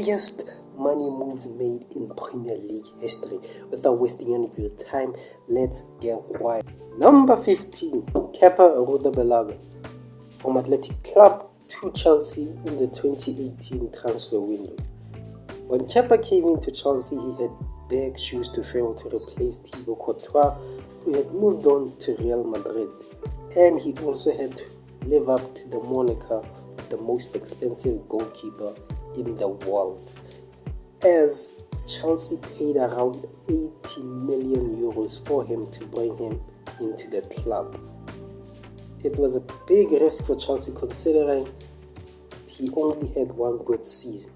biggest money moves made in Premier League history. Without wasting any of your time, let's get wild. Number 15, Kepa Arrizabalaga from Athletic Club to Chelsea in the 2018 transfer window. When Kepa came into Chelsea, he had big shoes to fill to replace Thibaut Courtois, who had moved on to Real Madrid, and he also had to live up to the moniker of the most expensive goalkeeper in the world, as Chelsea paid around 80 million euros for him to bring him into the club. It was a big risk for Chelsea considering he only had one good season.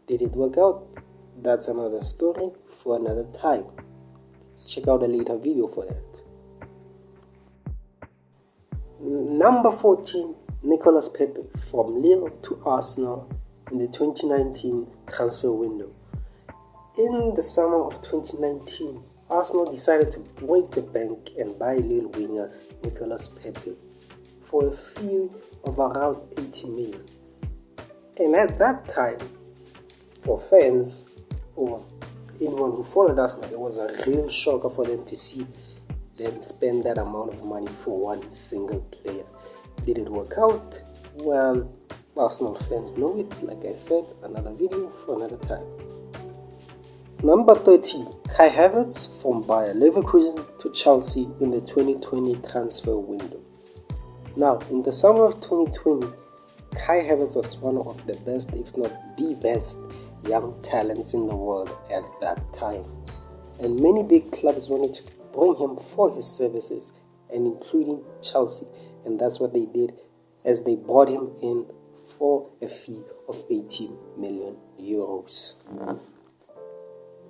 Did it work out? That's another story for another time. Check out a later video for that. Number 14, Nicolas Pepe from Lille to Arsenal in the 2019 transfer window. In the summer of 2019, Arsenal decided to break the bank and buy Lille winger Nicolas Pepe for a fee of around 80 million. And at that time, for fans or anyone who followed Arsenal, it was a real shocker for them to see them spend that amount of money for one single player. Did it work out? Well, Arsenal fans know it. Like I said, another video for another time. Number 13, Kai Havertz from Bayer Leverkusen to Chelsea in the 2020 transfer window. Now, in the summer of 2020, Kai Havertz was one of the best, if not the best, young talents in the world at that time. And many big clubs wanted to bring him for his services, and including Chelsea. And that's what they did, as they brought him in for a fee of 18 million euros.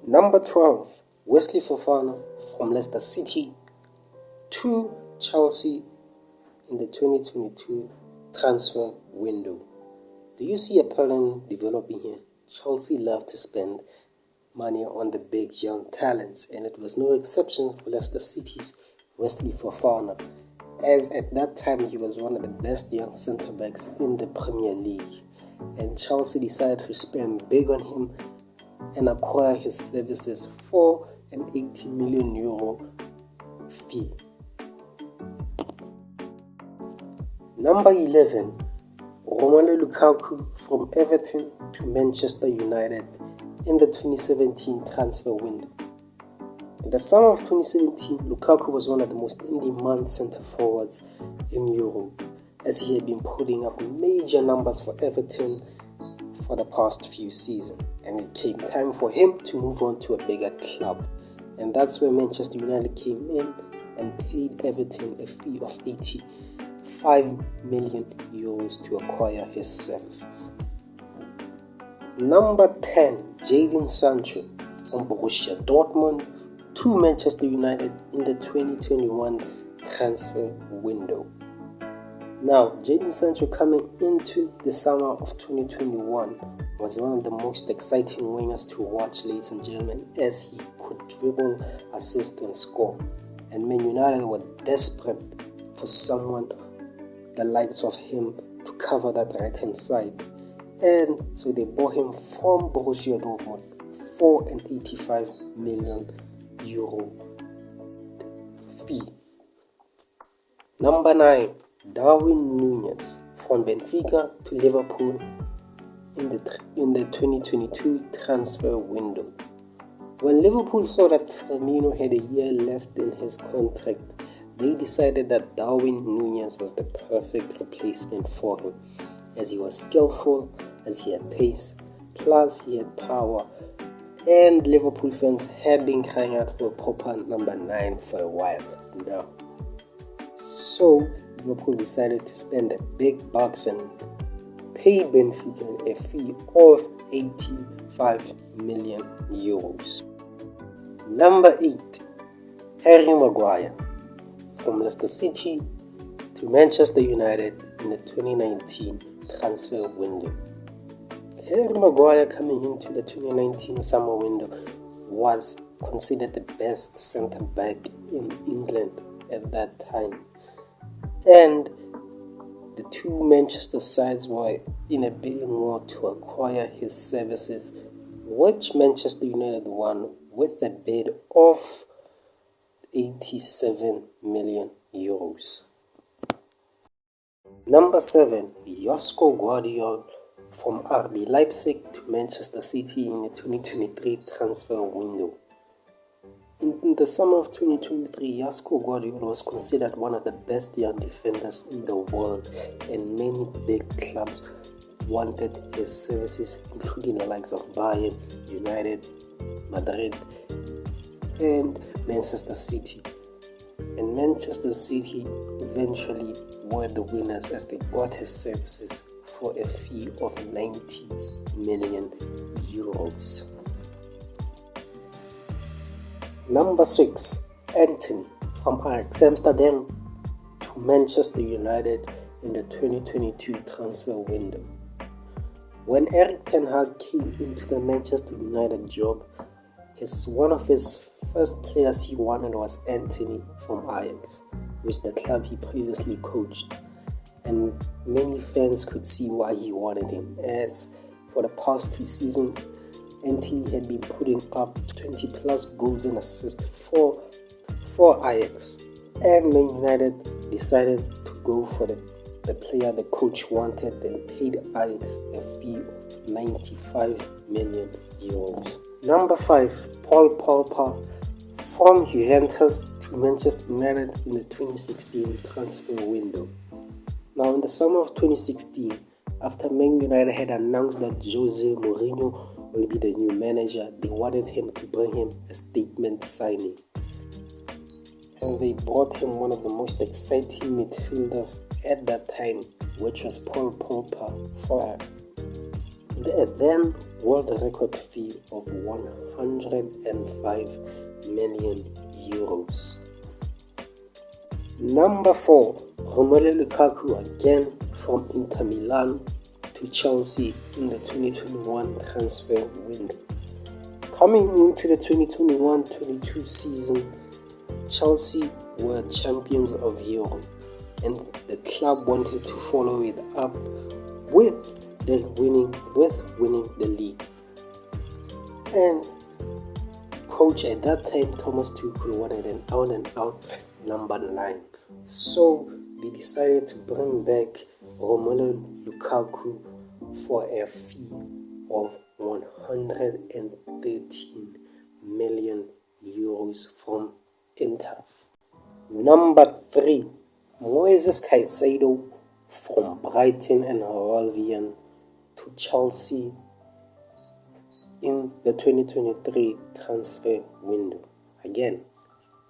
Number 12, Wesley Fofana from Leicester City to Chelsea in the 2022 transfer window. Do you see a pattern developing here? Chelsea love to spend money on the big young talents, and it was no exception for Leicester City's Wesley Fofana, as at that time he was one of the best young centre-backs in the Premier League, and Chelsea decided to spend big on him and acquire his services for an 80 million euro fee. Number 11, Romelu Lukaku from Everton to Manchester United in the 2017 transfer window. In the summer of 2017, Lukaku was one of the most in-demand centre-forwards in Europe, as he had been putting up major numbers for Everton for the past few seasons. And it came time for him to move on to a bigger club. And that's where Manchester United came in and paid Everton a fee of 85 million euros to acquire his services. Number 10, Jadon Sancho from Borussia Dortmund to Manchester United in the 2021 transfer window. Now, Jadon Sancho coming into the summer of 2021 was one of the most exciting wingers to watch, ladies and gentlemen, as he could dribble, assist and score. And Man United were desperate for someone the likes of him to cover that right hand side. And so they bought him from Borussia Dortmund for an 85 million euro fee. Number 9, Darwin Núñez from Benfica to Liverpool in the 2022 transfer window. When Liverpool saw that Firmino had a year left in his contract, they decided that Darwin Núñez was the perfect replacement for him, as he was skillful, as he had pace, plus he had power, and Liverpool fans had been crying out for a proper number 9 for a while now. So Liverpool decided to spend the big bucks and pay Benfica a fee of 85 million euros. Number 8, Harry Maguire from Leicester City to Manchester United in the 2019 transfer window. Harry Maguire coming into the 2019 summer window was considered the best centre-back in England at that time. And the two Manchester sides were in a bidding war to acquire his services, which Manchester United won with a bid of 87 million euros. Number 7, Josko Gvardiol from RB Leipzig to Manchester City in the 2023 transfer window. In the summer of 2023, Josko Gvardiol was considered one of the best young defenders in the world, and many big clubs wanted his services, including the likes of Bayern, United, Madrid, and Manchester City. And Manchester City eventually were the winners as they got his services for a fee of 90 million euros. Number 6, Antony from Ajax Amsterdam to Manchester United in the 2022 transfer window. When Erik ten Hag came into the Manchester United job, one of his first players he wanted was Antony from Ajax, which the club he previously coached. And many fans could see why he wanted him, as for the past 2 seasons, Antony had been putting up 20 plus goals and assists for Ajax. And Man United decided to go for the player the coach wanted and paid Ajax a fee of 95 million euros. Number 5, Paul Pogba from Juventus to Manchester United in the 2016 transfer window. Now, in the summer of 2016, after Man United had announced that Jose Mourinho will be the new manager, they wanted him to bring him a statement signing. And they brought him one of the most exciting midfielders at that time, which was Paul Pogba, for a then world record fee of 105 million euros. Number 4, Romelu Lukaku again from Inter Milan to Chelsea in the 2021 transfer window. Coming into the 2021-22 season, Chelsea were champions of Europe, and the club wanted to follow it up with winning the league. And coach at that time, Thomas Tuchel, wanted an out-and-out number 9. So they decided to bring back Romelu Lukaku for a fee of 113 million euros from Inter. Number 3, Moises Caicedo from Brighton and Hove Albion to Chelsea in the 2023 transfer window. Again,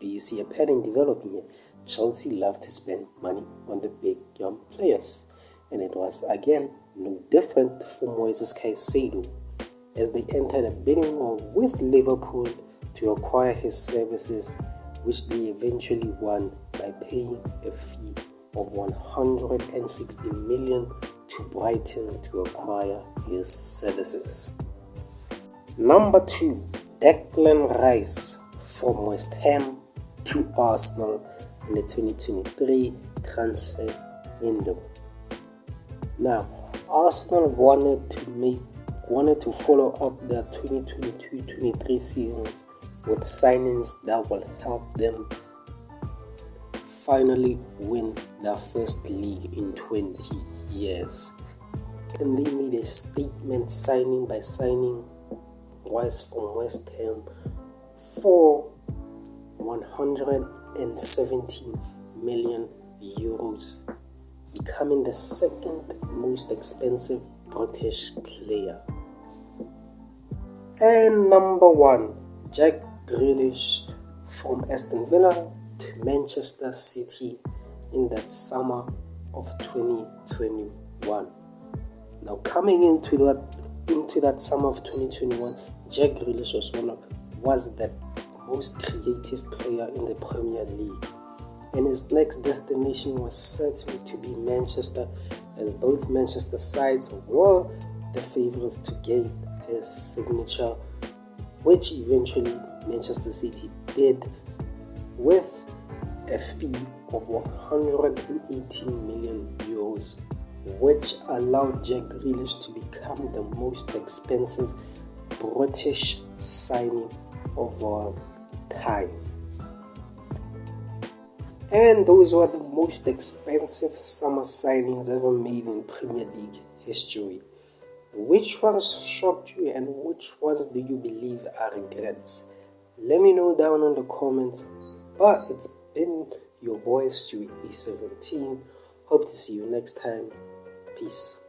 do you see a pattern developing here? Chelsea love to spend money on the big young players, and it was again no different for Moises Caicedo as they entered a bidding war with Liverpool to acquire his services, which they eventually won by paying a fee of 160 million to Brighton to acquire his services. Number 2, Declan Rice from West Ham to Arsenal in the 2023 transfer window. Now, Arsenal wanted to follow up their 2022-23 seasons with signings that will help them finally win their first league in 20 years. And they made a statement signing by signing Rice from West Ham for 170 million euros, becoming the second most expensive British player. And number 1, Jack Grealish from Aston Villa to Manchester City in the summer of 2021. Now, coming into that summer of 2021, Jack Grealish was the most creative player in the Premier League, and his next destination was certain to be Manchester, as both Manchester sides were the favourites to gain his signature, which eventually Manchester City did with a fee of 118 million euros euros, which allowed Jack Grealish to become the most expensive British signing of all time. And those were the most expensive summer signings ever made in Premier League history. Which ones shocked you and which ones do you believe are regrets? Let me know down in the comments. But it's been your boy Stewie E17. Hope to see you next time. Peace.